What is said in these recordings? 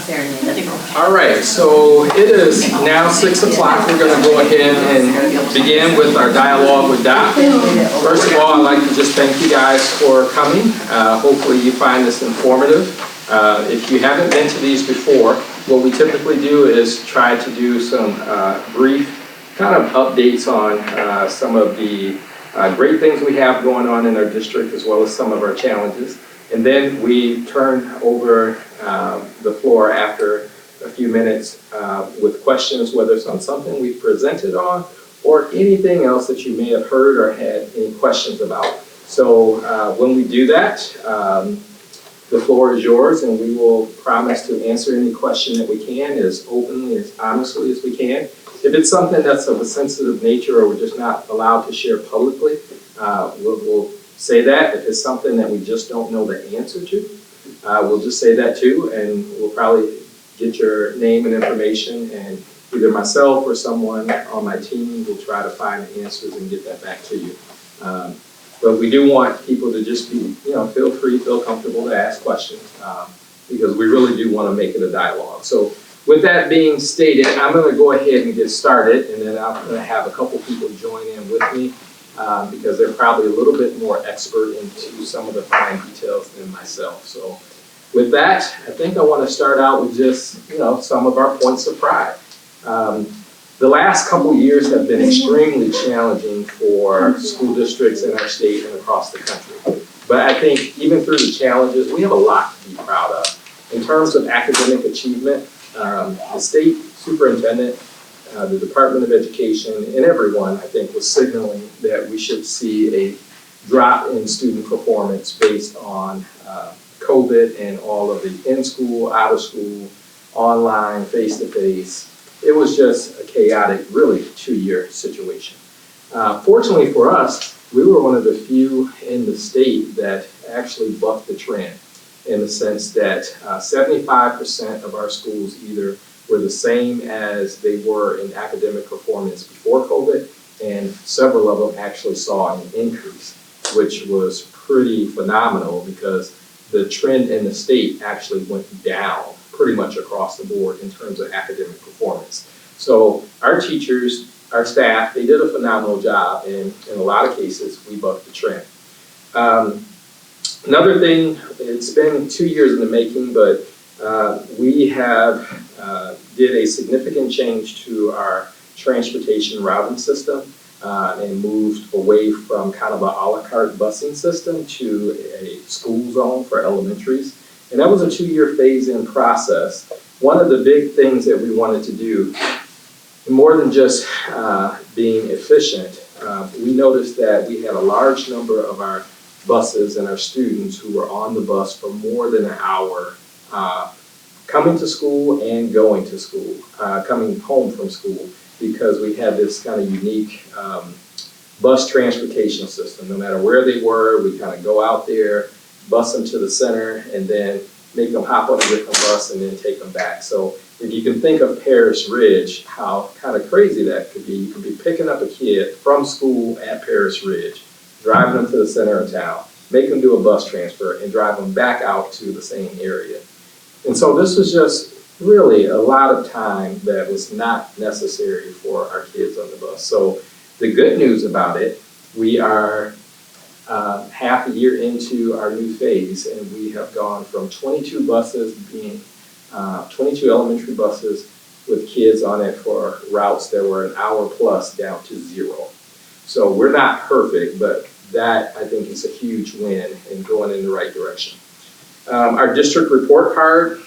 All right, so it is now 6 o'clock. We're going to go ahead and begin with our dialogue with Doc. First of all, I'd like to just thank you guys for coming. Hopefully you find this informative. If you haven't been to these before, what we typically do is try to do some brief kind of updates on some of the great things we have going on in our district, as well as some of our challenges. And then we turn over the floor after a few minutes with questions, whether it's on something we presented on or anything else that you may have heard or had any questions about. So when we do that, the floor is yours, and we will promise to answer any question that we can as openly, as honestly as we can. If it's something that's of a sensitive nature or we're just not allowed to share publicly, we'll say that. If it's something that we just don't know the answer to, we'll just say that too, and we'll probably get your name and information, and either myself or someone on my team will try to find the answers and get that back to you. But we do want people to just be, feel free, feel comfortable to ask questions, because we really do want to make it a dialogue. So with that being stated, I'm going to go ahead and get started, and then I'm going to have a couple people join in with me, because they're probably a little bit more expert into some of the fine details than myself. So with that, I think I want to start out with just, some of our points of pride. The last couple of years have been extremely challenging for school districts in our state and across the country. But I think even through the challenges, we have a lot to be proud of. In terms of academic achievement, the state superintendent, the Department of Education, and everyone, I think, was signaling that we should see a drop in student performance based on COVID and all of the in-school, out-of-school, online, face-to-face. It was just a chaotic, really, 2-year situation. Fortunately for us, we were one of the few in the state that actually bucked the trend, in the sense that 75% of our schools either were the same as they were in academic performance before COVID, and several of them actually saw an increase, which was pretty phenomenal because the trend in the state actually went down pretty much across the board in terms of academic performance. So our teachers, our staff, they did a phenomenal job, and in a lot of cases, we bucked the trend. Another thing, it's been 2 years in the making, but we have did a significant change to our transportation routing system and moved away from kind of an a la carte busing system to a school zone for elementaries. And that was a 2-year phase-in process. One of the big things that we wanted to do, more than just being efficient, we noticed that we had a large number of our buses and our students who were on the bus for more than an hour, coming to school and going to school, coming home from school, because we had this kind of unique bus transportation system. No matter where they were, we kind of go out there, bus them to the center, and then make them hop on a different bus and then take them back. So if you can think of Paris Ridge, how kind of crazy that could be. You could be picking up a kid from school at Paris Ridge, driving them to the center of town, make them do a bus transfer, and drive them back out to the same area. And so this was just really a lot of time that was not necessary for our kids on the bus. So the good news about it, we are half a year into our new phase, and we have gone from 22 buses being 22 elementary buses with kids on it for routes that were an hour plus down to 0. So we're not perfect, but that I think is a huge win and going in the right direction. Our district report card,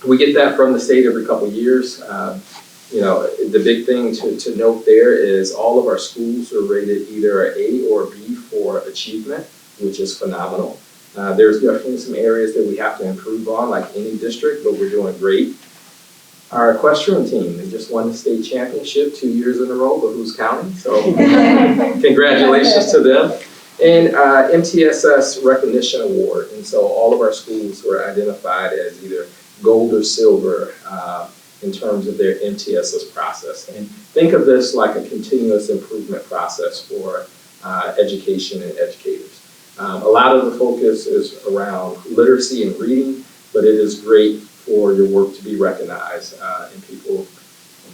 we get that from the state every couple of years. The big thing to note there is all of our schools are rated either an A or B for achievement, which is phenomenal. There's definitely some areas that we have to improve on, like any district, but we're doing great. Our equestrian team, they just won the state championship 2 years in a row, but who's counting? So congratulations to them. And MTSS Recognition Award. And so all of our schools were identified as either gold or silver in terms of their MTSS process. And think of this like a continuous improvement process for education and educators. A lot of the focus is around literacy and reading, but it is great for your work to be recognized, and people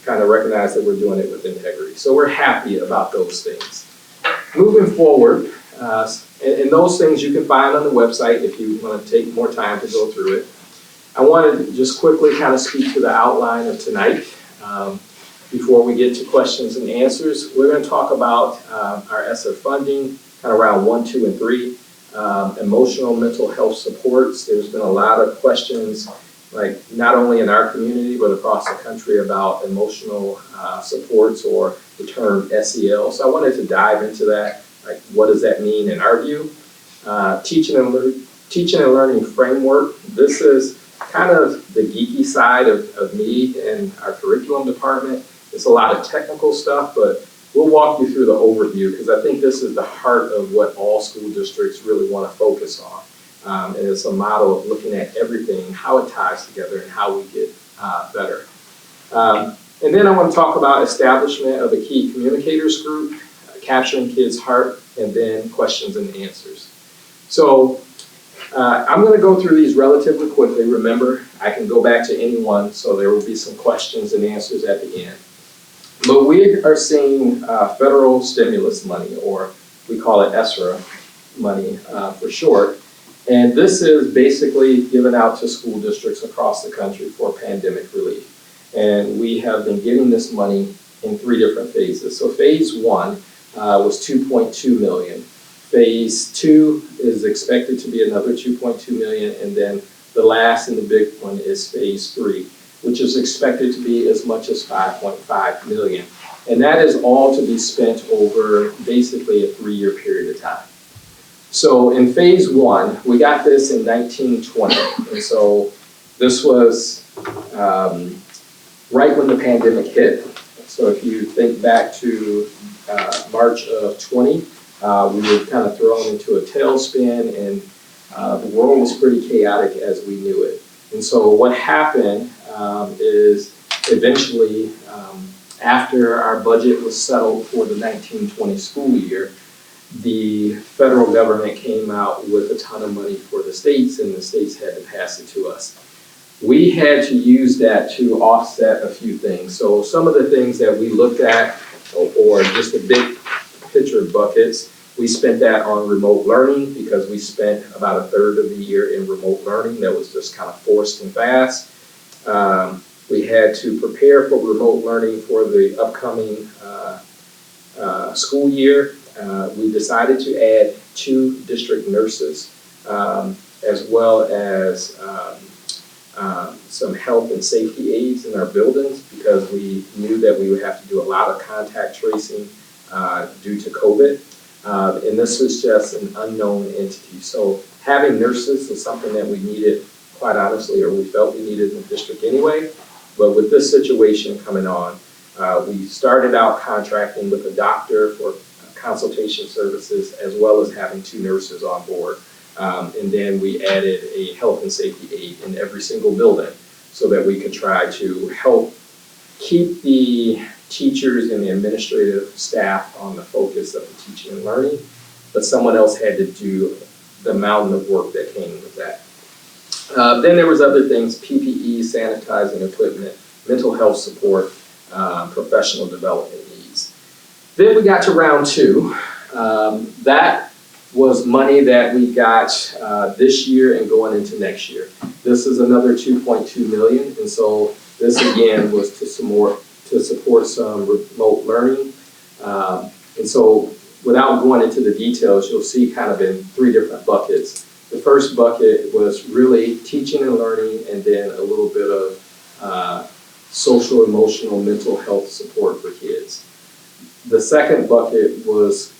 kind of recognize that we're doing it with integrity. So we're happy about those things. Moving forward, and those things you can find on the website if you want to take more time to go through it. I want to just quickly kind of speak to the outline of tonight. Before we get to questions and answers, we're going to talk about our ESSER funding, kind of round 1, 2, and 3. Emotional mental health supports. There's been a lot of questions, like not only in our community, but across the country about emotional supports or the term SEL. So I wanted to dive into that. Like, what does that mean in our view? Teaching and learning framework. This is kind of the geeky side of me and our curriculum department. It's a lot of technical stuff, but we'll walk you through the overview because I think this is the heart of what all school districts really want to focus on. And it's a model of looking at everything, how it ties together, and how we get better. And then I want to talk about establishment of a key communicators group, capturing kids' heart, and then questions and answers. So I'm going to go through these relatively quickly. Remember, I can go back to any one, so there will be some questions and answers at the end. But we are seeing federal stimulus money, or we call it ESSER money for short. And this is basically given out to school districts across the country for pandemic relief. And we have been getting this money in 3 different phases. So phase 1 was $2.2 million. Phase 2 is expected to be another $2.2 million. And then the last and the big one is phase 3, which is expected to be as much as $5.5 million. And that is all to be spent over basically a 3-year period of time. So in phase 1, we got this in 1920. And so this was right when the pandemic hit. So if you think back to March of 20, we were kind of thrown into a tailspin, and the world was pretty chaotic as we knew it. And so what happened is eventually, after our budget was settled for the 1920 school year, the federal government came out with a ton of money for the states, and the states had to pass it to us. We had to use that to offset a few things. So some of the things that we looked at, or just the big picture buckets, we spent that on remote learning because we spent about 1/3 of the year in remote learning that was just kind of forced and fast. We had to prepare for remote learning for the upcoming school year. We decided to add 2 district nurses, as well as some health and safety aides in our buildings, because we knew that we would have to do a lot of contact tracing due to COVID. And this was just an unknown entity. So having nurses was something that we needed, quite honestly, or we felt we needed in the district anyway. But with this situation coming on, we started out contracting with a doctor for consultation services, as well as having 2 nurses on board. And then we added a health and safety aide in every single building so that we could try to help keep the teachers and the administrative staff on the focus of the teaching and learning, but someone else had to do the mountain of work that came with that. Then there was other things: PPE, sanitizing equipment, mental health support, professional development needs. Then we got to round 2. That was money that we got this year and going into next year. This is another $2.2 million, and so this again was to support some remote learning. And so without going into the details, you'll see kind of in 3 different buckets. The first bucket was really teaching and learning, and then a little bit of social, emotional, mental health support for kids. The second bucket was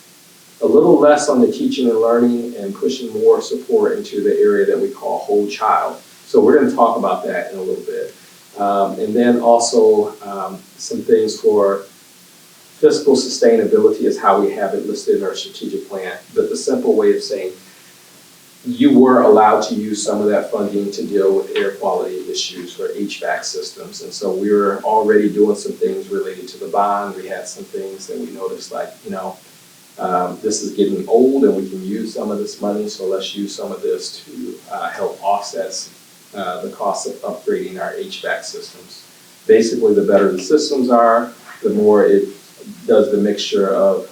a little less on the teaching and learning and pushing more support into the area that we call whole child. So we're going to talk about that in a little bit. And then also some things for fiscal sustainability is how we have it listed in our strategic plan. But the simple way of saying, you were allowed to use some of that funding to deal with air quality issues for HVAC systems. And so we were already doing some things related to the bond. We had some things that we noticed, like, this is getting old and we can use some of this money, so let's use some of this to help offset the cost of upgrading our HVAC systems. Basically, the better the systems are, the more it does the mixture of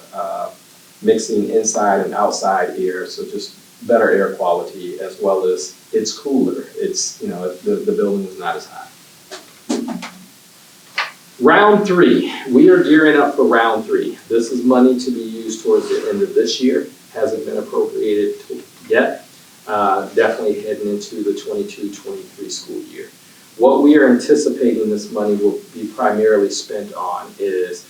mixing inside and outside air, so just better air quality, as well as it's cooler. It's, the building is not as hot. Round 3, we are gearing up for round 3. This is money to be used towards the end of this year. Hasn't been appropriated yet. Definitely heading into the 22-23 school year. What we are anticipating this money will be primarily spent on is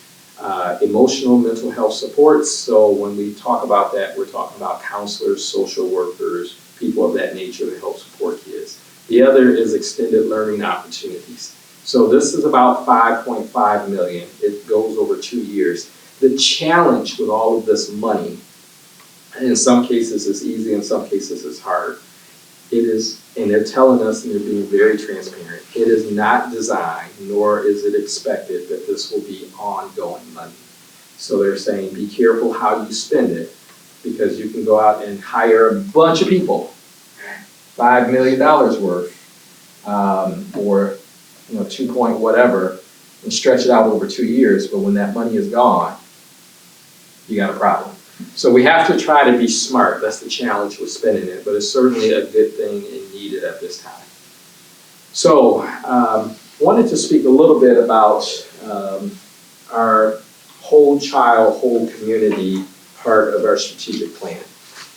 emotional mental health supports. So when we talk about that, we're talking about counselors, social workers, people of that nature to help support kids. The other is extended learning opportunities. So this is about $5.5 million. It goes over 2 years. The challenge with all of this money, in some cases it's easy, in some cases it's hard. It is, and they're telling us, and they're being very transparent, it is not designed, nor is it expected that this will be ongoing money. So they're saying, be careful how you spend it, because you can go out and hire a bunch of people, $5 million worth, or 2 point whatever, and stretch it out over 2 years, but when that money is gone, you got a problem. So we have to try to be smart. That's the challenge with spending it, but it's certainly a good thing and needed at this time. So wanted to speak a little bit about our whole child, whole community part of our strategic plan.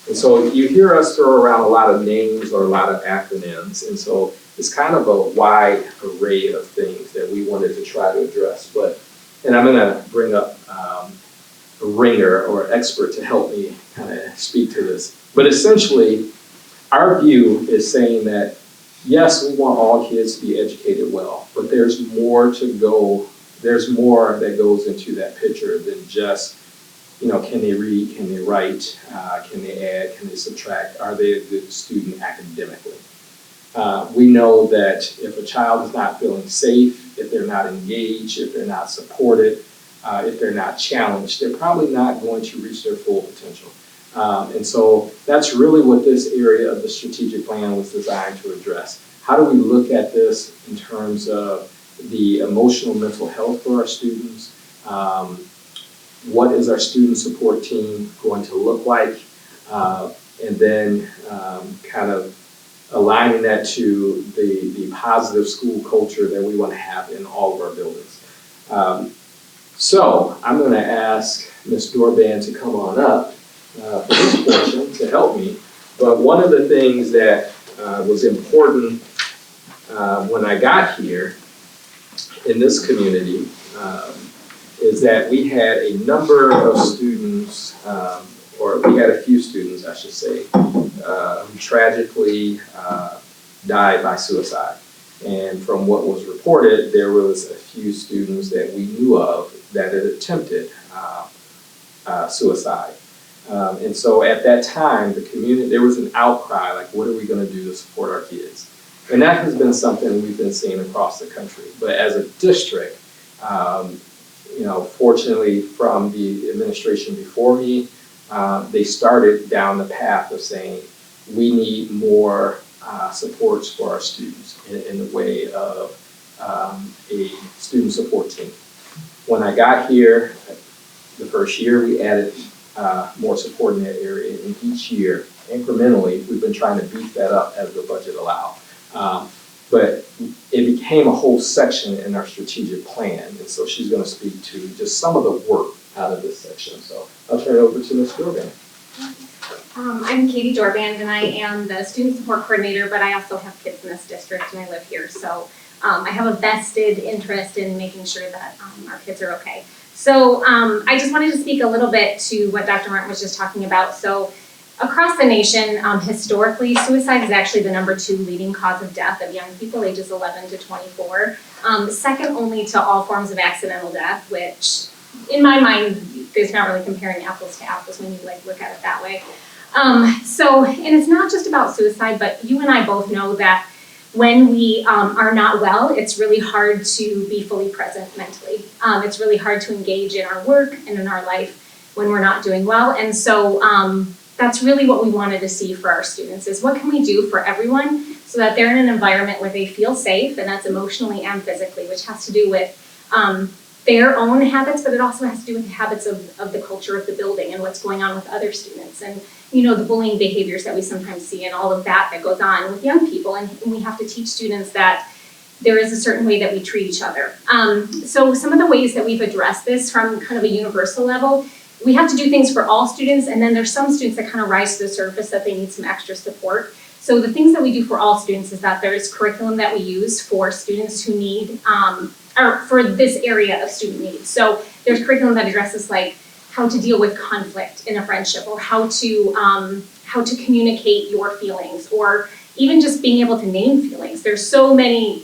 And so you hear us throw around a lot of names or a lot of acronyms, and so it's kind of a wide array of things that we wanted to try to address. And I'm gonna bring up a ringer or expert to help me kind of speak to this. But essentially, our view is saying that, yes, we want all kids to be educated well, but there's more to go. There's more that goes into that picture than just, can they read, can they write, can they add, can they subtract, are they a good student academically? We know that if a child is not feeling safe, if they're not engaged, if they're not supported, if they're not challenged, they're probably not going to reach their full potential. And so that's really what this area of the strategic plan was designed to address. How do we look at this in terms of the emotional mental health for our students? What is our student support team going to look like? And then kind of aligning that to the positive school culture that we want to have in all of our buildings. So I'm going to ask Ms. Dorban to come on up for this portion to help me. But one of the things that was important when I got here in this community is that we had a number of students, or we had a few students, I should say, who tragically died by suicide. And from what was reported, there was a few students that we knew of that had attempted suicide. And so at that time, the community, there was an outcry, like, what are we going to do to support our kids? And that has been something we've been seeing across the country. But as a district, fortunately from the administration before me, they started down the path of saying, we need more supports for our students in the way of a student support team. When I got here, the first year, we added more support in that area, and each year, incrementally, we've been trying to beef that up as the budget allowed. But it became a whole section in our strategic plan, and so she's going to speak to just some of the work out of this section. So I'll turn it over to Ms. Dorban. I'm Katie Dorband, and I am the student support coordinator, but I also have kids in this district, and I live here. So I have a vested interest in making sure that our kids are okay. So I just wanted to speak a little bit to what Dr. Martin was just talking about. So across the nation, historically, suicide is actually the #2 leading cause of death of young people ages 11 to 24. Second only to all forms of accidental death, which in my mind, there's not really comparing apples to apples when you look at it that way. And it's not just about suicide, but you and I both know that when we are not well, it's really hard to be fully present mentally. It's really hard to engage in our work and in our life when we're not doing well. And so that's really what we wanted to see for our students is what can we do for everyone so that they're in an environment where they feel safe, and that's emotionally and physically, which has to do with their own habits, but it also has to do with the habits of the culture of the building and what's going on with other students, and the bullying behaviors that we sometimes see and all of that goes on with young people. And we have to teach students that there is a certain way that we treat each other. So some of the ways that we've addressed this from kind of a universal level, we have to do things for all students, and then there's some students that kind of rise to the surface that they need some extra support. So the things that we do for all students is that there's curriculum that we use for students who need, or for this area of student needs. So there's curriculum that addresses like how to deal with conflict in a friendship, or how to communicate your feelings, or even just being able to name feelings. There's so many,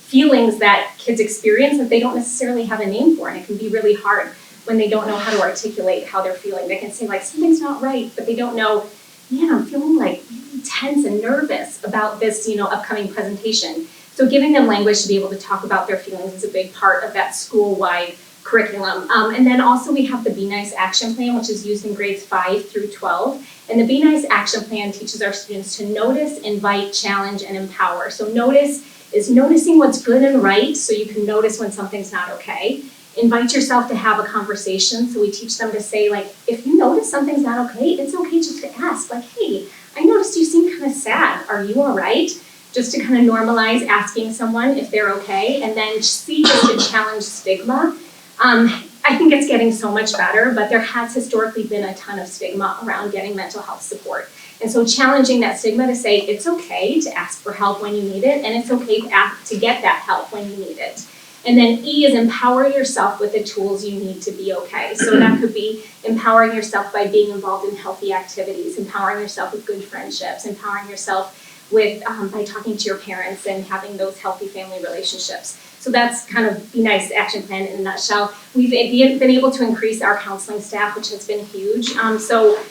feelings that kids experience that they don't necessarily have a name for, and it can be really hard when they don't know how to articulate how they're feeling. They can say like, something's not right, but they don't know, man, I'm feeling like really tense and nervous about this, upcoming presentation. So giving them language to be able to talk about their feelings is a big part of that school-wide curriculum. And then also we have the Be Nice Action Plan, which is used in grades 5 through 12. And the Be Nice Action Plan teaches our students to notice, invite, challenge, and empower. So notice is noticing what's good and right, so you can notice when something's not okay. Invite yourself to have a conversation. So we teach them to say, like, if you notice something's not okay, it's okay just to ask, like, hey, I noticed you seem kind of sad. Are you all right? Just to kind of normalize asking someone if they're okay. And then C is to challenge stigma. I think it's getting so much better, but there has historically been a ton of stigma around getting mental health support. And so challenging that stigma to say it's okay to ask for help when you need it, and it's okay to get that help when you need it. And then E is empower yourself with the tools you need to be okay. So that could be empowering yourself by being involved in healthy activities, empowering yourself with good friendships, empowering yourself with by talking to your parents and having those healthy family relationships. So that's kind of Be Nice Action Plan in a nutshell. We've been able to increase our counseling staff, which has been huge. So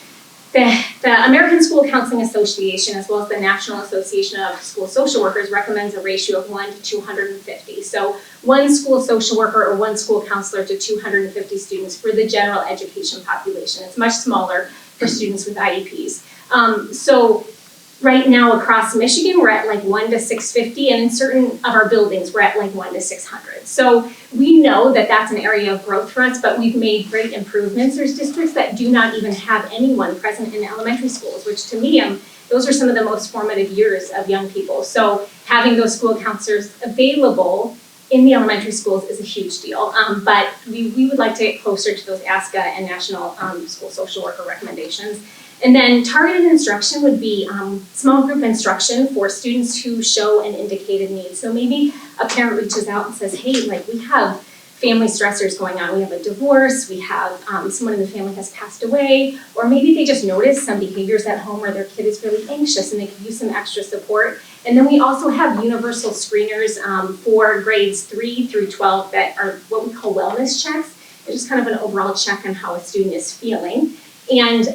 the American School Counseling Association, as well as the National Association of School Social Workers, recommends a ratio of 1 to 250. So one school social worker or one school counselor to 250 students for the general education population. It's much smaller for students with IEPs. So right now across Michigan, we're at like 1 to 650, and in certain of our buildings, we're at like 1 to 600. So we know that that's an area of growth for us, but we've made great improvements. There's districts that do not even have anyone present in elementary schools, which to me, those are some of the most formative years of young people. So having those school counselors available in the elementary schools is a huge deal. But we would like to get closer to those ASCA and National School Social Worker recommendations. And then targeted instruction would be small group instruction for students who show an indicated need. So maybe a parent reaches out and says, hey, like we have family stressors going on. We have a divorce, we have someone in the family has passed away, or maybe they just notice some behaviors at home where their kid is really anxious and they could use some extra support. And then we also have universal screeners for grades 3 through 12 that are what we call wellness checks. It's just kind of an overall check on how a student is feeling. And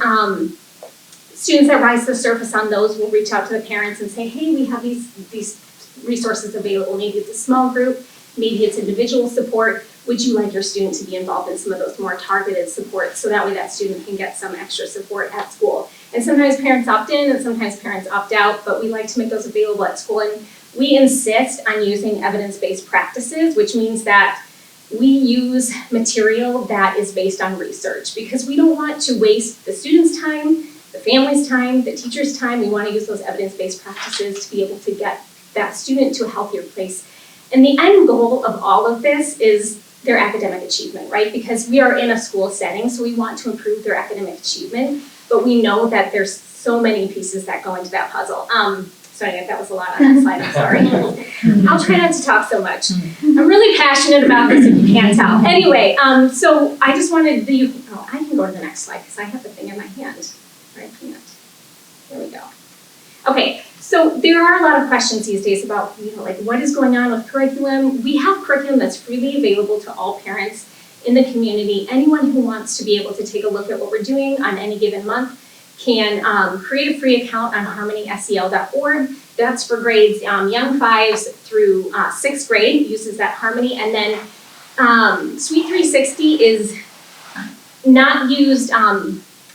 students that rise to the surface on those will reach out to the parents and say, hey, we have these resources available. Maybe it's a small group, maybe it's individual support. Would you like your student to be involved in some of those more targeted supports, so that way that student can get some extra support at school? And sometimes parents opt in and sometimes parents opt out, but we like to make those available at school. And we insist on using evidence-based practices, which means that we use material that is based on research, because we don't want to waste the students' time, the family's time, the teacher's time. We want to use those evidence-based practices to be able to get that student to a healthier place. And the end goal of all of this is their academic achievement, right? Because we are in a school setting, so we want to improve their academic achievement, but we know that there's so many pieces that go into that puzzle. So anyway, that was a lot on that slide, I'm sorry. I'll try not to talk so much. I'm really passionate about this, if you can't tell. Anyway, so I just wanted I can go to the next slide because I have the thing in my hand. Right, can't. There we go. Okay, so there are a lot of questions these days about, like what is going on with curriculum. We have curriculum that's freely available to all parents in the community. Anyone who wants to be able to take a look at what we're doing on any given month can create a free account on harmonysel.org. That's for grades young 5s through 6th grade, uses that Harmony. And then Suite 360 is not used,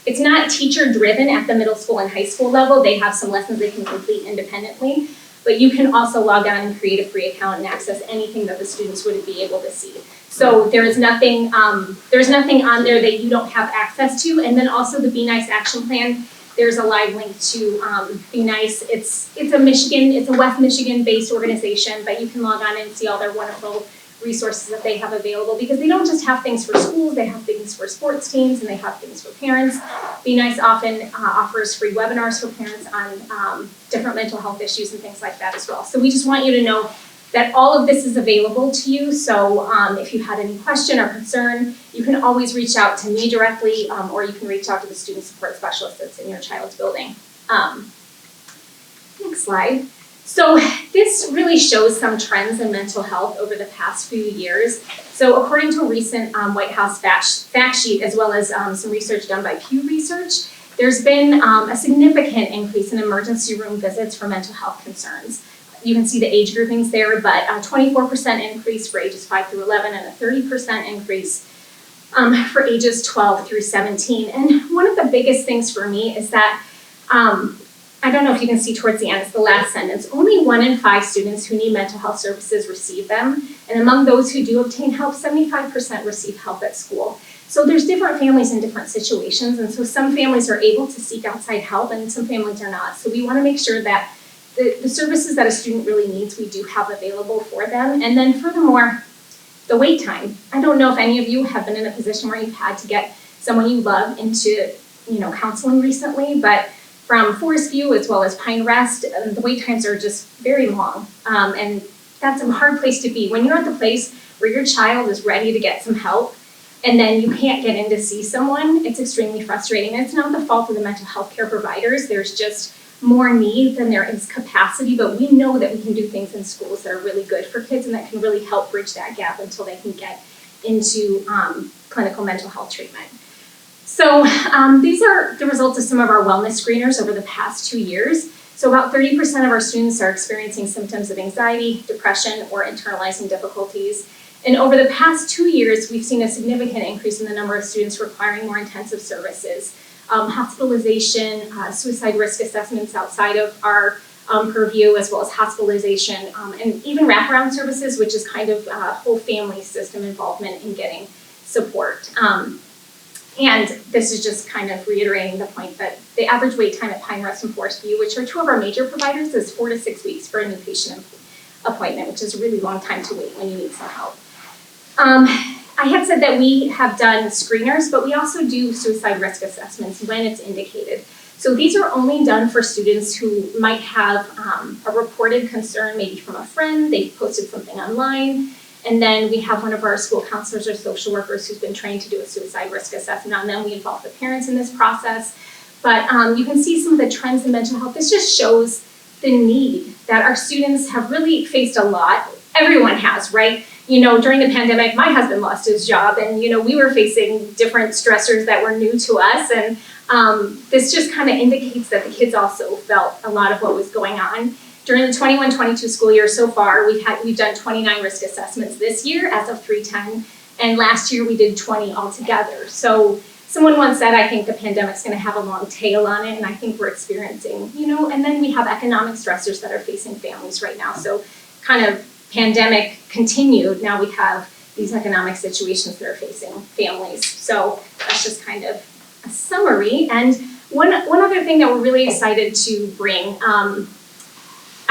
it's not teacher driven at the middle school and high school level. They have some lessons they can complete independently, but you can also log on and create a free account and access anything that the students would be able to see. So there's nothing on there that you don't have access to. And then also the Be Nice action plan, there's a live link to Be Nice. It's a West Michigan based organization, but you can log on and see all their wonderful resources that they have available, because they don't just have things for schools, they have things for sports teams, and they have things for parents. Be Nice often offers free webinars for parents on different mental health issues and things like that as well. So we just want you to know that all of this is available to you. So if you had any question or concern, you can always reach out to me directly, or you can reach out to the student support specialist that's in your child's building. Next slide. So this really shows some trends in mental health over the past few years. So according to a recent White House fact sheet, as well as some research done by Pew Research, there's been a significant increase in emergency room visits for mental health concerns. You can see the age groupings there, but a 24% increase for ages 5 through 11 and a 30% increase for ages 12 through 17. And one of the biggest things for me is that I don't know if you can see towards the end, it's the last sentence. Only 1 in 5 students who need mental health services receive them. And among those who do obtain help, 75% receive help at school. So there's different families in different situations. And so some families are able to seek outside help and some families are not. So we want to make sure that the services that a student really needs, we do have available for them. And then furthermore, the wait time. I don't know if any of you have been in a position where you've had to get someone you love into, counseling recently, but from Forest View as well as Pine Rest, the wait times are just very long. And that's a hard place to be. When you're at the place where your child is ready to get some help and then you can't get in to see someone, it's extremely frustrating. And it's not the fault of the mental health care providers. There's just more need than there is capacity, but we know that we can do things in schools that are really good for kids and that can really help bridge that gap until they can get into clinical mental health treatment. So these are the results of some of our wellness screeners over the past 2 years. So about 30% of our students are experiencing symptoms of anxiety, depression, or internalizing difficulties. And over the past 2 years, we've seen a significant increase in the number of students requiring more intensive services. Hospitalization, suicide risk assessments outside of our purview, as well as hospitalization, and even wraparound services, which is kind of whole family system involvement in getting support. And this is just kind of reiterating the point that the average wait time at Pine Rest and Forest View, which are 2 of our major providers, is 4 to 6 weeks for a new patient appointment, which is a really long time to wait when you need some help. I had said that we have done screeners, but we also do suicide risk assessments when it's indicated. So these are only done for students who might have a reported concern, maybe from a friend, they posted something online, and then we have one of our school counselors or social workers who's been trained to do a suicide risk assessment on them. We involve the parents in this process. But you can see some of the trends in mental health. This just shows the need that our students have really faced a lot. Everyone has, right? During the pandemic, my husband lost his job and, we were facing different stressors that were new to us. And this just kind of indicates that the kids also felt a lot of what was going on. During the 21-22 school year so far, we've done 29 risk assessments this year as of 3/10, and last year we did 20 altogether. So someone once said, I think the pandemic's going to have a long tail on it, and I think we're experiencing, and then we have economic stressors that are facing families right now. So kind of pandemic continued, now we have these economic situations that are facing families. So that's just kind of a summary. And one other thing that we're really excited to bring,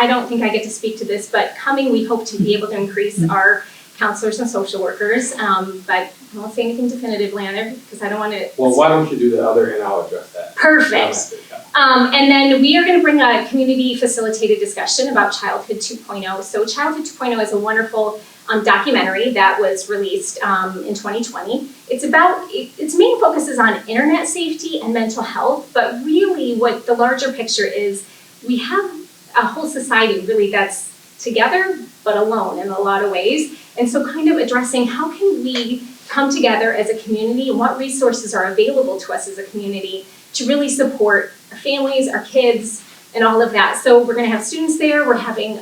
I don't think I get to speak to this, but coming, we hope to be able to increase our counselors and social workers, but I won't say anything definitively on it because I don't want to. Well, why don't you do the other and I'll address that. Perfect. And then we are going to bring a community facilitated discussion about Childhood 2.0. So Childhood 2.0 is a wonderful documentary that was released in 2020. Its main focus is on internet safety and mental health, but really what the larger picture is, we have a whole society really that's together but alone in a lot of ways. And so kind of addressing how can we come together as a community and what resources are available to us as a community to really support our families, our kids, and all of that. So we're going to have students there. We're having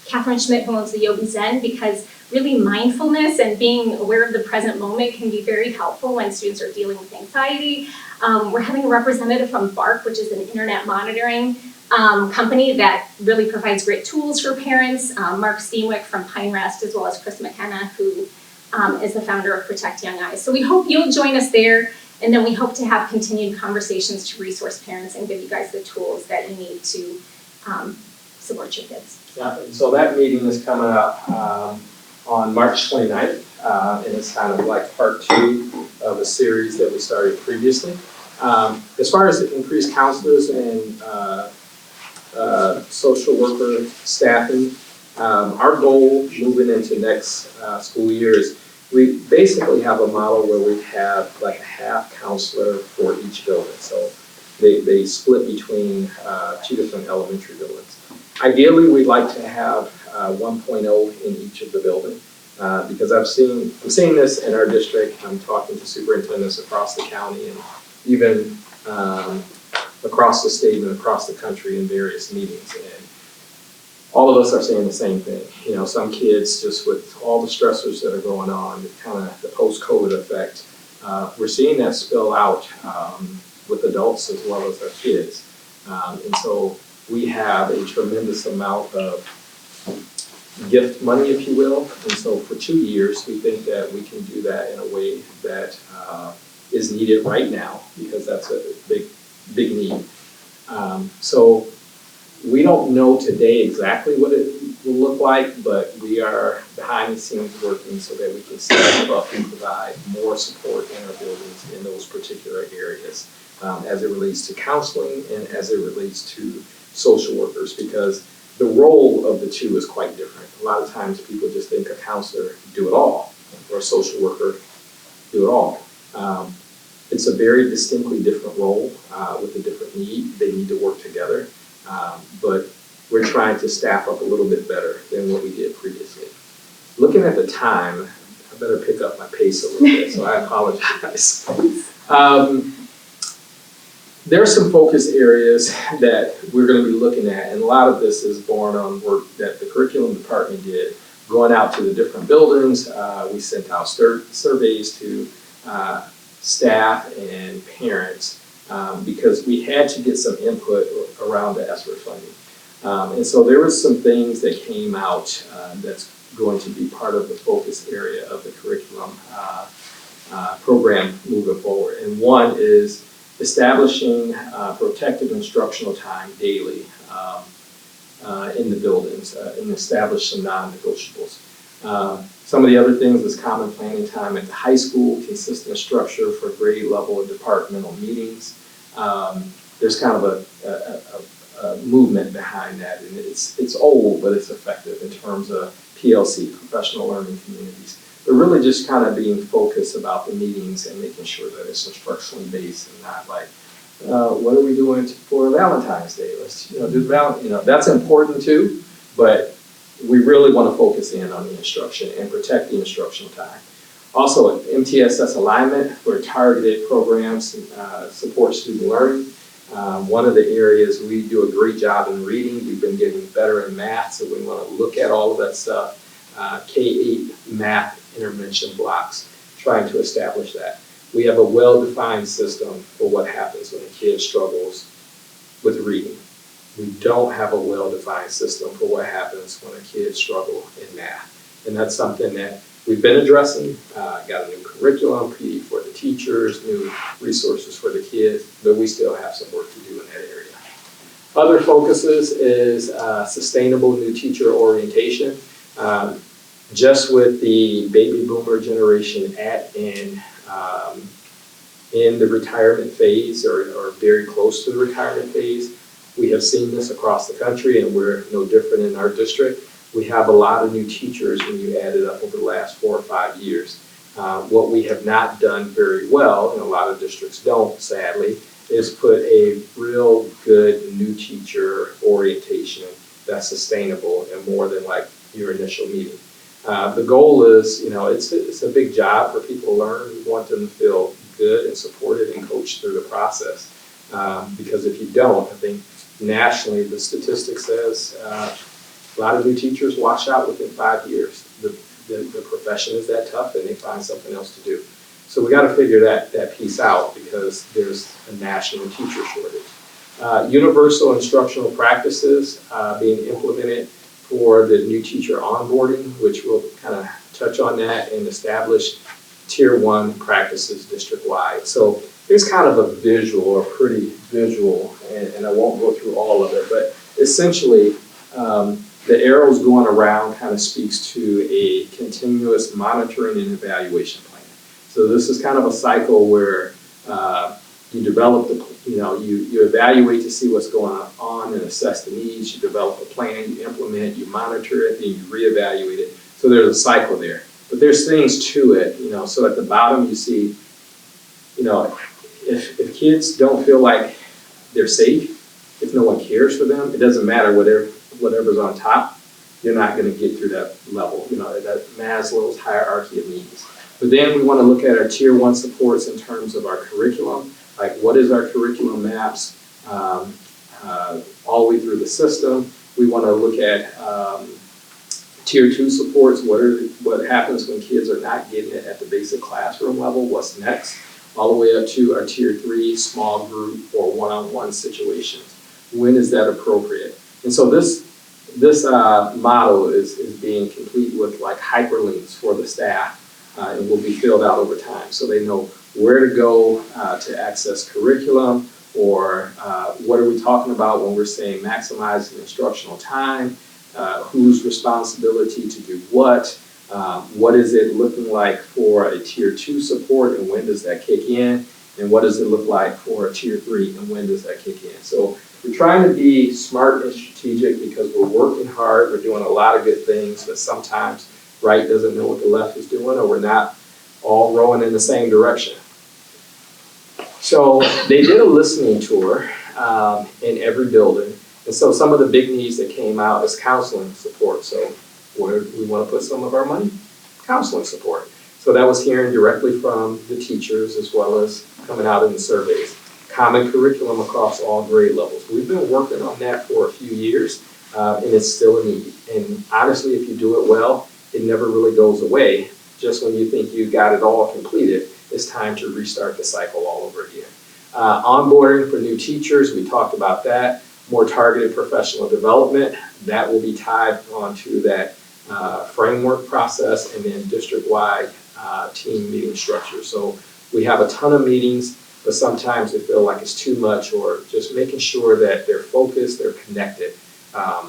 Catherine Schmidt, who owns the Yogi Zen, because really mindfulness and being aware of the present moment can be very helpful when students are dealing with anxiety. We're having a representative from BARC, which is an internet monitoring company that really provides great tools for parents. Mark Steenwick from Pine Rest, as well as Chris McKenna, who is the founder of Protect Young Eyes. So we hope you'll join us there, and then we hope to have continued conversations to resource parents and give you guys the tools that you need to support your kids. Yeah, and so that meeting is coming up on March 29th, and it's kind of like part 2 of a series that we started previously. As far as increased counselors and social worker staffing, our goal moving into next school year is we basically have a model where we have like a half counselor for each building. So they split between 2 different elementary buildings. Ideally, we'd like to have 1.0 in each of the buildings because I'm seeing this in our district. I'm talking to superintendents across the county and even across the state and across the country in various meetings. And all of us are saying the same thing. You know, some kids, just with all the stressors that are going on, kind of the post-COVID effect, we're seeing that spill out with adults as well as our kids. And so we have a tremendous amount of gift money, if you will. And so for 2 years, we think that we can do that in a way that is needed right now, because that's a big need. So we don't know today exactly what it will look like, but we are behind the scenes working so that we can step up and provide more support in our buildings in those particular areas as it relates to counseling and as it relates to social workers, because the role of the 2 is quite different. A lot of times people just think a counselor do it all or a social worker do it all. It's a very distinctly different role with a different need. They need to work together, but we're trying to staff up a little bit better than what we did previously. Looking at the time, I better pick up my pace a little bit, so I apologize. There are some focus areas that we're going to be looking at, and a lot of this is born on work that the curriculum department did, going out to the different buildings. We sent out surveys to staff and parents because we had to get some input around the ESSER funding. And so there were some things that came out that's going to be part of the focus area of the curriculum program moving forward. And one is establishing protected instructional time daily in the buildings and establish some non-negotiables. Some of the other things is common planning time at the high school, consistent structure for grade level and departmental meetings. There's kind of a movement behind that, and it's old, but it's effective in terms of PLC, professional learning communities. But really just kind of being focused about the meetings and making sure that it's instructionally based and not like, what are we doing for Valentine's Day? Let's do that's important too, but we really want to focus in on the instruction and protect the instructional time. Also, MTSS alignment for targeted programs support student learning. One of the areas we do a great job in reading. We've been getting better in math, so we want to look at all of that stuff. K-8 math intervention blocks, trying to establish that. We have a well-defined system for what happens when a kid struggles with reading. We don't have a well-defined system for what happens when a kid struggles in math. And that's something that we've been addressing. Got a new curriculum, PD for the teachers, new resources for the kids, but we still have some work to do in that area. Other focuses is sustainable new teacher orientation. Just with the baby boomer generation in the retirement phase or very close to the retirement phase, we have seen this across the country, and we're no different in our district. We have a lot of new teachers when you add it up over the last 4 or 5 years. What we have not done very well, and a lot of districts don't, sadly, is put a real good new teacher orientation that's sustainable and more than like your initial meeting. The goal is, it's a big job for people to learn. We want them to feel good and supported and coached through the process. Because if you don't, I think nationally the statistic says a lot of new teachers wash out within 5 years. The profession is that tough and they find something else to do. So we got to figure that piece out because there's a national teacher shortage. Universal instructional practices being implemented for the new teacher onboarding, which we'll kind of touch on that, and establish Tier 1 practices district-wide. So it's kind of a visual, or pretty visual, and I won't go through all of it, but essentially the arrows going around kind of speaks to a continuous monitoring and evaluation plan. So this is kind of a cycle where you develop you evaluate to see what's going on and assess the needs. You develop a plan, you implement, you monitor it, then you reevaluate it. So there's a cycle there. But there's things to it, so at the bottom you see, if kids don't feel like they're safe, if no one cares for them, it doesn't matter whatever's on top, you're not going to get through that level, that Maslow's hierarchy of needs. But then we want to look at our Tier 1 supports in terms of our curriculum, like what is our curriculum maps all the way through the system. We want to look at Tier 2 supports, what happens when kids are not getting it at the basic classroom level, what's next, all the way up to our Tier 3 small group or one-on-one situations. When is that appropriate? And so this model is being complete with like hyperlinks for the staff and will be filled out over time so they know where to go to access curriculum, or what are we talking about when we're saying maximizing instructional time, whose responsibility to do what is it looking like for a Tier 2 support and when does that kick in, and what does it look like for a Tier 3 and when does that kick in. So we're trying to be smart and strategic because we're working hard, we're doing a lot of good things, but sometimes right doesn't know what the left is doing, or we're not all rowing in the same direction. So they did a listening tour in every building. And so some of the big needs that came out is counseling support. So where do we want to put some of our money? Counseling support. So that was hearing directly from the teachers as well as coming out in the surveys. Common curriculum across all grade levels. We've been working on that for a few years and it's still a need. And honestly, if you do it well, it never really goes away. Just when you think you got it all completed, it's time to restart the cycle all over again. Onboarding for new teachers, we talked about that. More targeted professional development, that will be tied onto that framework process, and then district-wide team meeting structure. So we have a ton of meetings, but sometimes they feel like it's too much, or just making sure that they're focused, they're connected,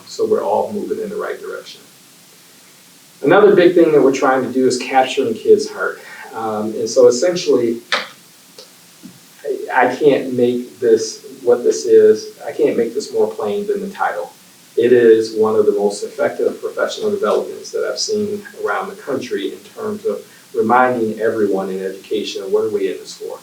so we're all moving in the right direction. Another big thing that we're trying to do is capturing kids' heart. And so essentially, I can't make this what this is. I can't make this more plain than the title. It is one of the most effective professional developments that I've seen around the country in terms of reminding everyone in education of what are we in this for.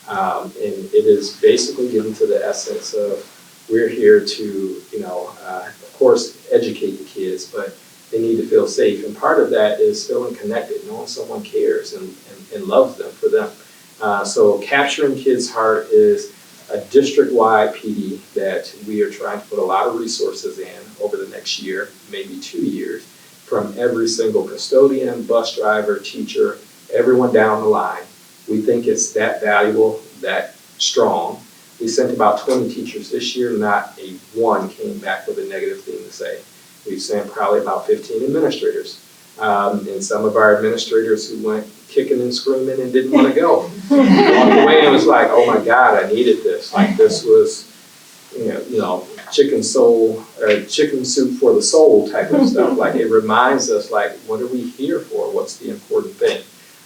And it is basically getting to the essence of we're here to, of course, educate the kids, but they need to feel safe. And part of that is feeling connected, knowing someone cares and loves them for them. So capturing kids' heart is a district-wide PD that we are trying to put a lot of resources in over the next year, maybe 2 years, from every single custodian, bus driver, teacher, everyone down the line. We think it's that valuable, that strong. We sent about 20 teachers this year, not a one came back with a negative thing to say. We sent probably about 15 administrators. And some of our administrators who went kicking and screaming and didn't want to go. Walked away and was like, oh my God, I needed this. Like this was, chicken soup for the soul type of stuff. Like it reminds us, like, what are we here for? What's the important thing?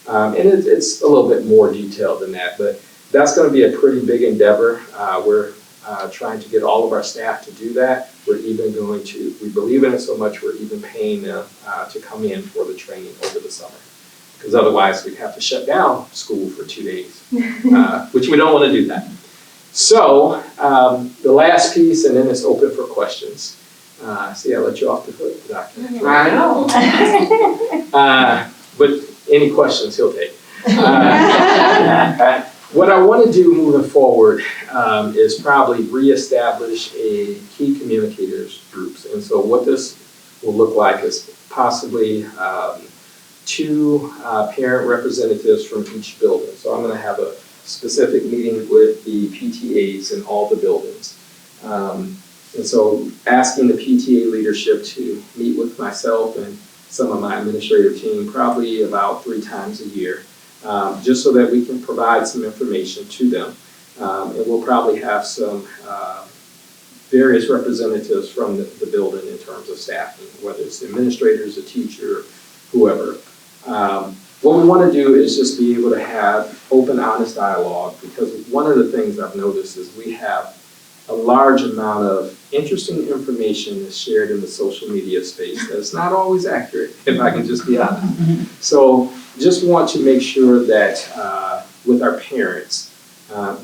And it's a little bit more detailed than that, but that's going to be a pretty big endeavor. We're trying to get all of our staff to do that. We believe in it so much, we're even paying them to come in for the training over the summer. Because otherwise we'd have to shut down school for 2 days, which we don't want to do that. So the last piece, and then it's open for questions. See, I let you off the hook, Doctor. I know. But any questions he'll take. What I want to do moving forward is probably reestablish a key communicators groups. And so what this will look like is possibly 2 parent representatives from each building. So I'm going to have a specific meeting with the PTAs in all the buildings. And so asking the PTA leadership to meet with myself and some of my administrative team probably about 3 times a year, just so that we can provide some information to them. And we'll probably have some various representatives from the building in terms of staffing, whether it's the administrators, the teacher, whoever. What we want to do is just be able to have open, honest dialogue, because one of the things I've noticed is we have a large amount of interesting information that's shared in the social media space that's not always accurate, if I can just be honest. So just want to make sure that with our parents,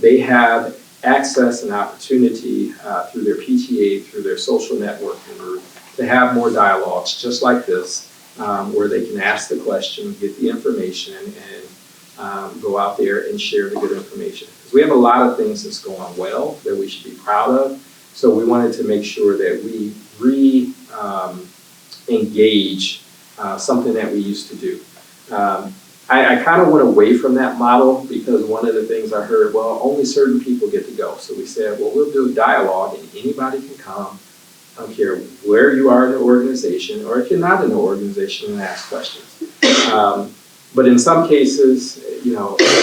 they have access and opportunity through their PTA, through their social networking group, to have more dialogues just like this, where they can ask the question, get the information, and go out there and share the good information. Because we have a lot of things that's going well that we should be proud of. So we wanted to make sure that we engage something that we used to do. I kind of went away from that model because one of the things I heard, well, only certain people get to go. So we said, well, we'll do a dialogue and anybody can come. I don't care where you are in the organization or if you're not in the organization, and ask questions. But in some cases,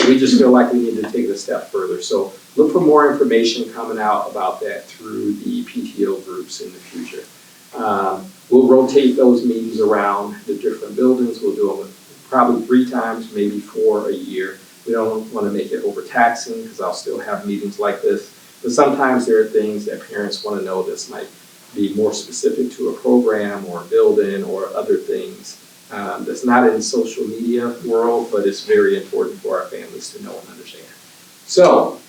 we just feel like we need to take it a step further. So look for more information coming out about that through the PTO groups in the future. We'll rotate those meetings around the different buildings. We'll do them probably 3 times, maybe 4 a year. We don't want to make it overtaxing because I'll still have meetings like this. But sometimes there are things that parents want to know that might be more specific to a program or a building or other things. That's not in the social media world, but it's very important for our families to know and understand. So,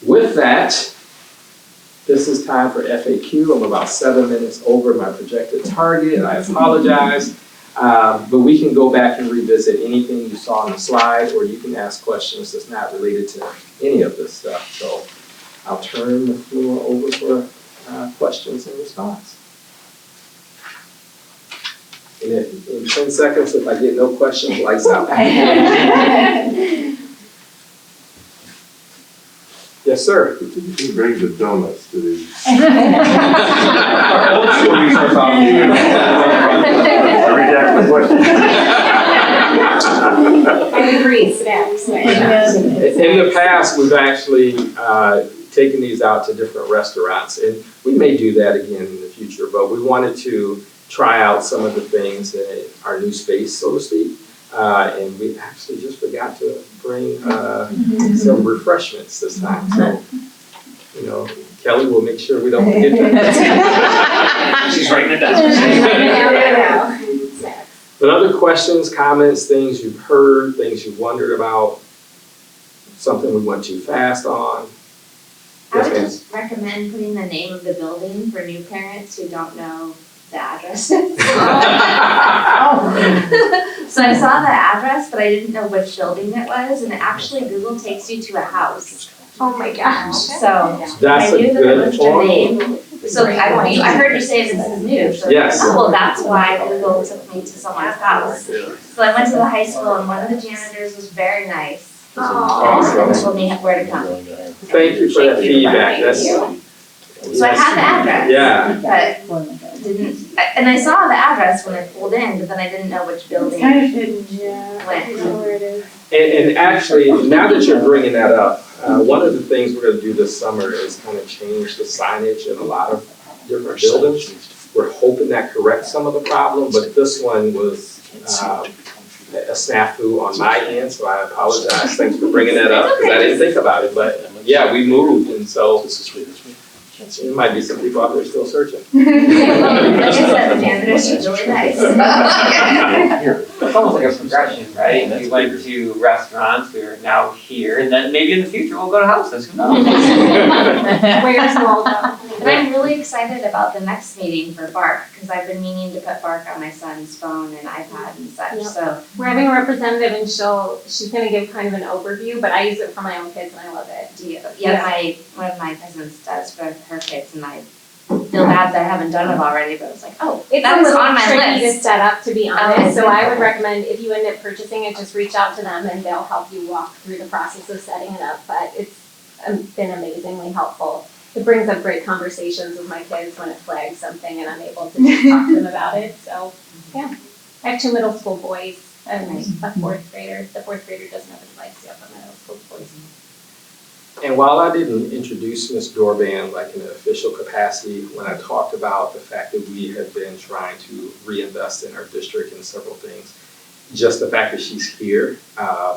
with that, this is time for FAQ. I'm about 7 minutes over my projected target. I apologize. But we can go back and revisit anything you saw on the slide, or you can ask questions that's not related to any of this stuff. So I'll turn the floor over for questions and response. And in 10 seconds, if I get no questions, lights out. Yes, sir. Who brings the donuts to these? I agree, snacks. In the past, we've actually taken these out to different restaurants, and we may do that again in the future, but we wanted to try out some of the things in our new space, so to speak. And we actually just forgot to bring some refreshments this time. So, Kelly will make sure we don't forget that. She's writing it down. But other questions, comments, things you've heard, things you've wondered about, something we went too fast on? I would just recommend putting the name of the building for new parents who don't know the address. So I saw the address, but I didn't know which building it was, and actually Google takes you to a house. Oh my gosh. So That's I knew a that it good was the point. name. So I heard you say this is new, so Yes. oh, well, that's why Google took me to someone's house. So I went to the high school, and one of the janitors was very nice. Awesome. And told me where to come. Thank you for that feedback. That's, So I had the address. yeah. But didn't, and I saw the address when I pulled in, but then I didn't know which building Kind of hidden, yeah. I went. know where it is. And actually, now that you're bringing that up, one of the things we're going to do this summer is kind of change the signage in a lot of different buildings. We're hoping that corrects some of the problem, but this one was a snafu on my end, so I apologize. Thanks for bringing that up, because I didn't think about it. But yeah, we moved, and so there might be some people out there still searching. Like I said, the janitor's was really nice. It's almost like a progression, right? We went to restaurants, we are now here, and then maybe in the future we'll go to houses, who knows? Where's Waldo? And I'm really excited about the next meeting for Bark, because I've been meaning to put Bark on my son's phone and iPad and such, Yep. so. We're having a representative and she's gonna give kind of an overview, but I use it for my own kids and I love it. One of my cousins does for her kids, and I feel bad that I haven't done it already, but I was like, oh, It's that a was little on my tricky to list. set up, to be Oh, honest, is so it? I would recommend if you end up purchasing it, just reach out to them and they'll help you walk through the process of setting it up, but it's been amazingly helpful. it brings up great conversations with my kids when it flags something and I'm able to just talk to them about it, so, yeah. I have 2 middle school boys and a 4th grader. The 4th grader doesn't have a device yet, but my middle school boys. And while I didn't introduce Ms. Dorban like in an official capacity, when I talked about the fact that we have been trying to reinvest in our district in several things, just the fact that she's here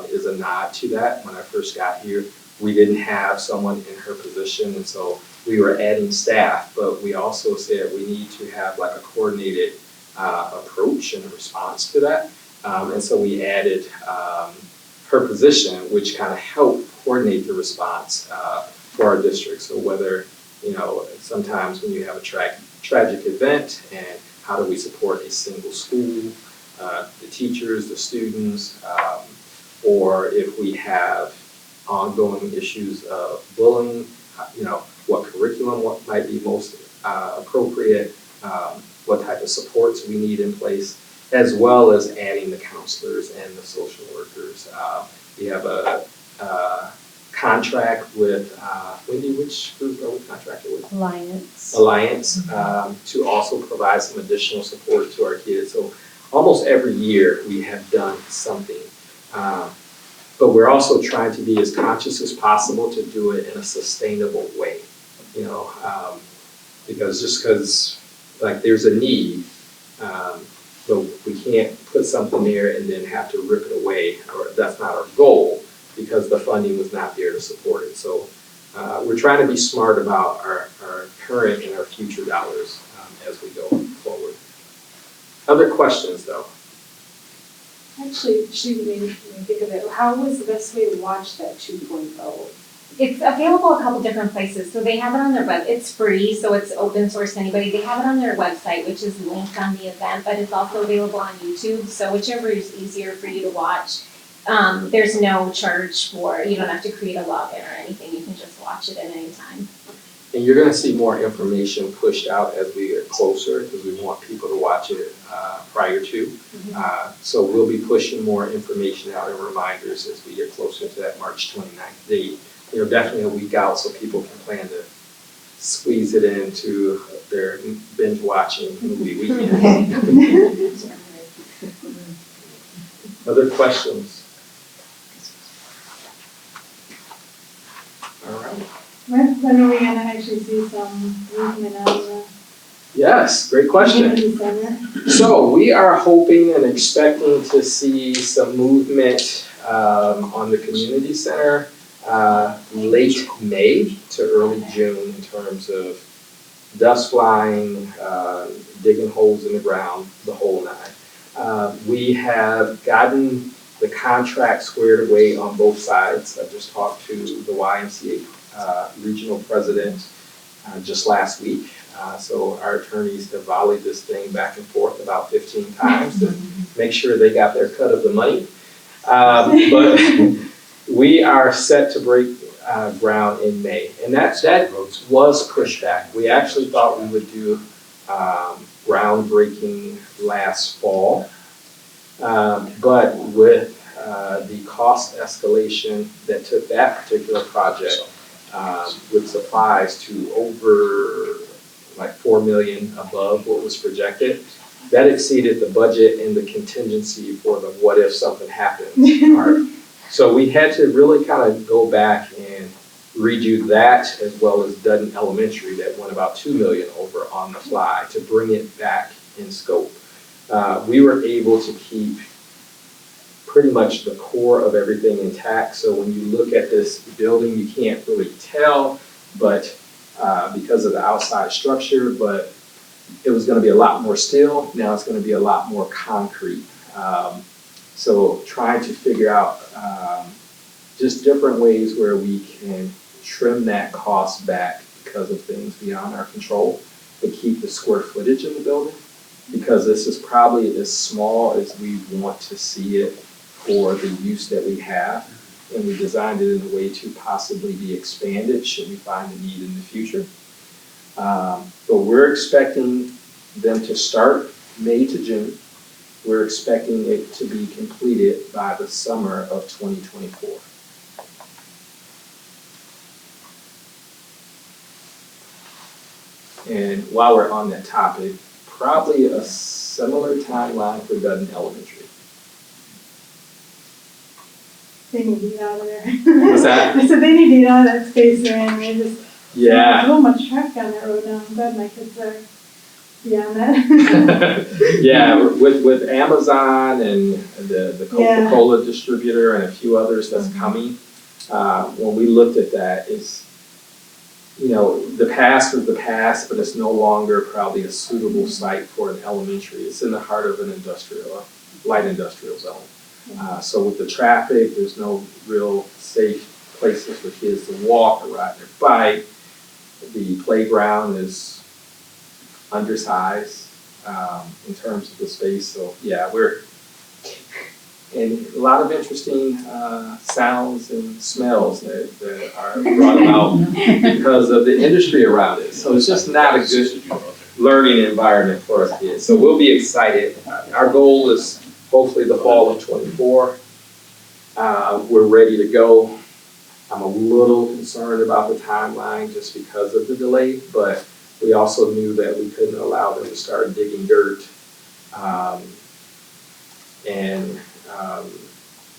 is a nod to that. When I first got here, we didn't have someone in her position, and so we were adding staff, but we also said we need to have like a coordinated approach and a response to that. And so we added her position, which kind of helped coordinate the response for our district. So whether, sometimes when you have a tragic event, and how do we support a single school, the teachers, the students, or if we have ongoing issues of bullying, what curriculum what might be most appropriate, what type of supports we need in place, as well as adding the counselors and the social workers. We have a contract with, Wendy, which group are we contracted with? Alliance, to also provide some additional support to our kids. So almost every year we have done something. But we're also trying to be as conscious as possible to do it in a sustainable way, because like there's a need, but we can't put something there and then have to rip it away, or that's not our goal, because the funding was not there to support it. So we're trying to be smart about our current and our future dollars as we go forward. Other questions though? Actually, she made me think of it. How was the best way to watch that 2.0? It's available a couple different places. So they have it on their web. It's free, so it's open source to anybody. They have it on their website, which is linked on the event, but it's also available on YouTube. So whichever is easier for you to watch. There's no charge for, you don't have to create a login or anything. You can just watch it at any time. And you're gonna see more information pushed out as we get closer, because we want people to watch it prior to. So we'll be pushing more information out and reminders as we get closer to that March 29th date. Definitely a week out so people can plan to squeeze it into their binge watching movie weekend. Other questions? All right. When are we gonna actually see some movement on the Yes, great question. community center? So we are hoping and expecting to see some movement on the community center late May to early June in terms of dust flying, digging holes in the ground, the whole nine. We have gotten the contract squared away on both sides. I just talked to the YMCA regional president just last week. So our attorneys have volleyed this thing back and forth about 15 times to make sure they got their cut of the money. But we are set to break ground in May, and that was pushed back. We actually thought we would do groundbreaking last fall, but with the cost escalation that took that particular project with supplies to over like $4 million above what was projected, that exceeded the budget and the contingency for the what if something happened part. So we had to really kind of go back and redo that, as well as Dudden Elementary that went about $2 million over on the fly to bring it back in scope. We were able to keep pretty much the core of everything intact. So when you look at this building, you can't really tell, but because of the outside structure, but it was gonna be a lot more steel. Now it's gonna be a lot more concrete. So trying to figure out just different ways where we can trim that cost back because of things beyond our control, but keep the square footage of the building, because this is probably as small as we want to see it for the use that we have. And we designed it in a way to possibly be expanded should we find a need in the future. But we're expecting them to start May to June. We're expecting it to be completed by the summer of 2024. And while we're on that topic, probably a similar timeline for Dutton Elementary. They need to get out of there. What's that? I said they need to get out of that space they're in. They just Yeah. so much traffic on that road now. I'm glad my kids are beyond that. Yeah, with Amazon and the Coca-Cola distributor and a few others that's coming, when we looked at that, it's, you know, the past was the past, but it's no longer probably a suitable site for an elementary. It's in the heart of an light industrial zone. So with the traffic, there's no real safe places for kids to walk or ride their bike. The playground is undersized in terms of the space. So yeah, and a lot of interesting sounds and smells that are brought about because of the industry around it. So it's just not a good learning environment for our kids. So we'll be excited. Our goal is hopefully the fall of '24. We're ready to go. I'm a little concerned about the timeline just because of the delay, but we also knew that we couldn't allow them to start digging dirt and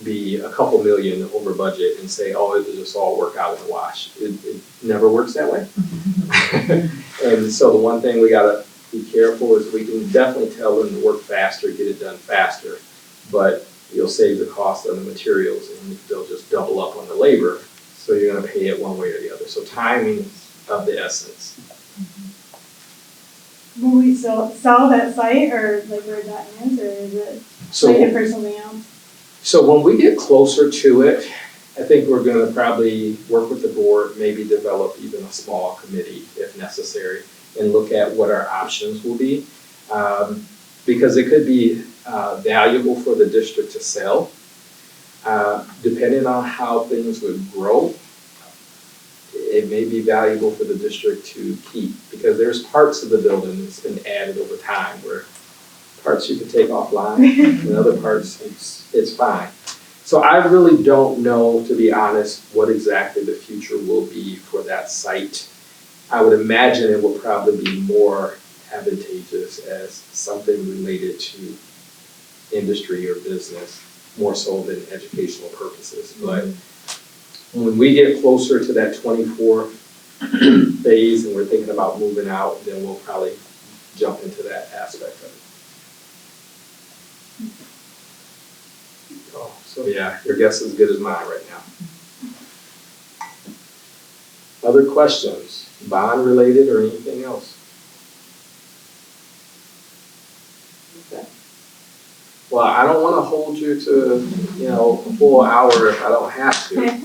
be a couple million over budget and say, oh, it'll just all work out in the wash. It never works that way. And so the one thing we gotta be careful is we can definitely tell them to work faster, get it done faster, but you'll save the cost on the materials and they'll just double up on the labor. So you're gonna pay it one way or the other. So timing is of the essence. Will we sell that site or like where that is, or is it slated for something else? So when we get closer to it, I think we're gonna probably work with the board, maybe develop even a small committee if necessary, and look at what our options will be. Because it could be valuable for the district to sell. Depending on how things would grow, it may be valuable for the district to keep, because there's parts of the building that's been added over time where parts you can take offline and other parts it's fine. So I really don't know, to be honest, what exactly the future will be for that site. I would imagine it will probably be more advantageous as something related to industry or business, more so than educational purposes. But when we get closer to that 24 phase and we're thinking about moving out, then we'll probably jump into that aspect of it. Oh, so yeah, your guess is as good as mine right now. Other questions, bond related or anything else? Okay. Well, I don't want to hold you to, a full hour if I don't have to.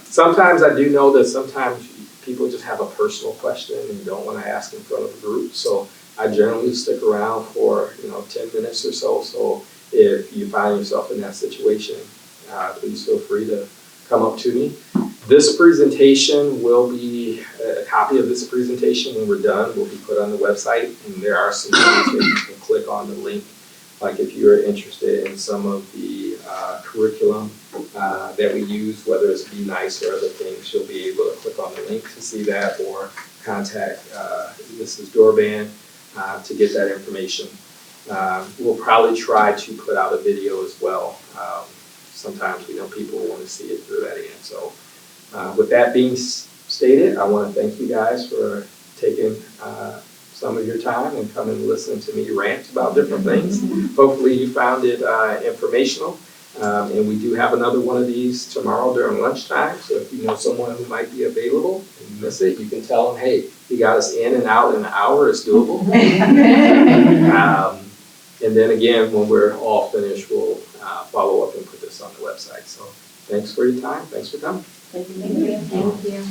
Sometimes I do know that sometimes people just have a personal question and don't want to ask in front of a group. So I generally stick around for, 10 minutes or so. So if you find yourself in that situation, please feel free to come up to me. This presentation will be, a copy of this presentation when we're done will be put on the website, and there are some things that you can click on the link. Like if you're interested in some of the curriculum that we use, whether it's Be Nice or other things, you'll be able to click on the link to see that or contact Mrs. Dorban to get that information. We'll probably try to put out a video as well. Sometimes we know people want to see it through that end. So with that being stated, I want to thank you guys for taking some of your time and coming and listening to me rant about different things. Hopefully you found it informational. And we do have another one of these tomorrow during lunchtime. So if you know someone who might be available and you miss it, you can tell them, hey, you got us in and out in an hour, it's doable. And then again, when we're all finished, we'll follow up and put this on the website. So thanks for your time. Thanks for coming. Thank you.